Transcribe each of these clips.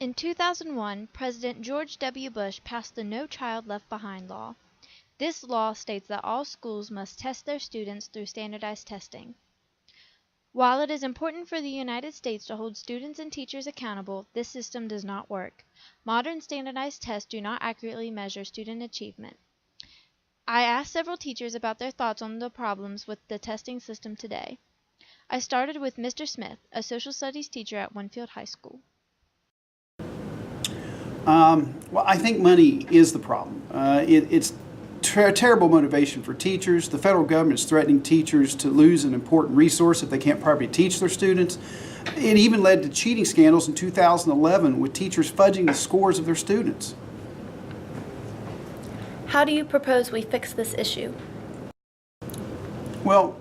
In 2001, President George W. Bush passed the No Child Left Behind law. This law states that all schools must test their students through standardized testing. While it is important for the United States to hold students and teachers accountable, this system does not work. Modern standardized tests do not accurately measure student achievement. I asked several teachers about their thoughts on the problems with the testing system today. I started with Mr. Smith, a social studies teacher at Winfield High School. Well, I think money is the problem. It's terrible motivation for teachers. The federal government is threatening teachers to lose an important resource if they can't properly teach their students. It even led to cheating scandals in 2011 with teachers fudging the scores of their students. How do you propose we fix this issue? Well,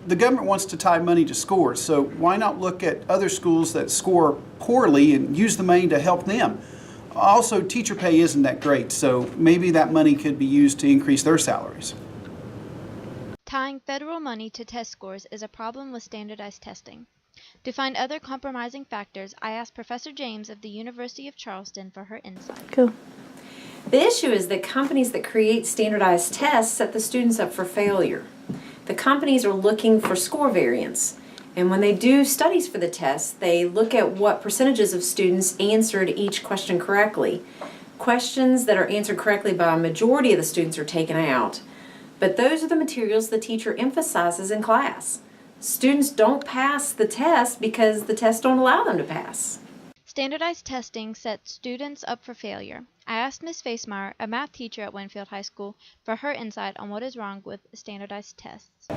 the government wants to tie money to scores, so why not look at other schools that score poorly and use the money to help them? Also, teacher pay isn't that great, so maybe that money could be used to increase their salaries. Tying federal money to test scores is a problem with standardized testing. To find other compromising factors, I asked Professor James of the University of Charleston for her insight. Cool. The issue is that companies that create standardized tests set the students up for failure. The companies are looking for score variance, and when they do studies for the tests, they look at what percentages of students answered each question correctly. Questions that are answered correctly by a majority of the students are taken out, but those are the materials the teacher emphasizes in class. Students don't pass the test because the tests don't allow them to pass. Standardized testing sets students up for failure. I asked Ms. Facemeyer, a math teacher at Winfield High School, for her insight on what is wrong with standardized tests.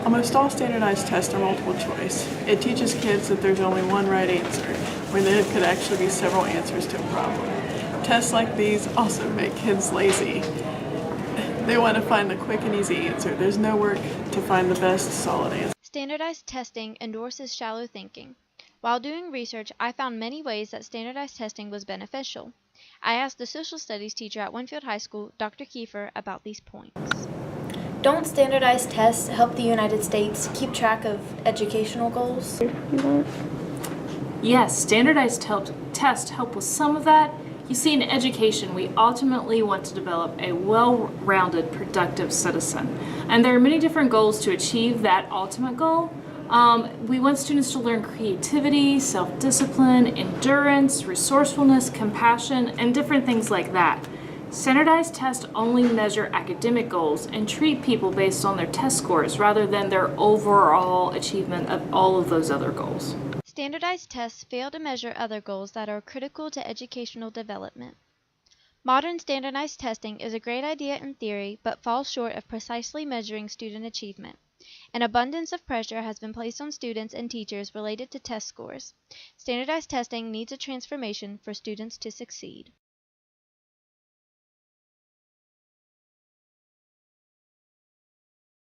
Almost all standardized tests are multiple choice. It teaches kids that there's only one right answer, when there could actually be several answers to a problem. Tests like these also make kids lazy. They want to find the quick and easy answer. There's no work to find the best solid answer. Standardized testing endorses shallow thinking. While doing research, I found many ways that standardized testing was beneficial. I asked the social studies teacher at Winfield High School, Dr. Kiefer, about these points. Don't standardized tests help the United States keep track of educational goals? Yes, standardized tests help with some of that. You see, in education, we ultimately want to develop a well-rounded, productive citizen. And there are many different goals to achieve that ultimate goal. We want students to learn creativity, self-discipline, endurance, resourcefulness, compassion, and different things like that. Standardized tests only measure academic goals and treat people based on their test scores rather than their overall achievement of all of those other goals. Standardized tests fail to measure other goals that are critical to educational development. Modern standardized testing is a great idea in theory, but falls short of precisely measuring student achievement. An abundance of pressure has been placed on students and teachers related to test scores. Standardized testing needs a transformation for students to succeed.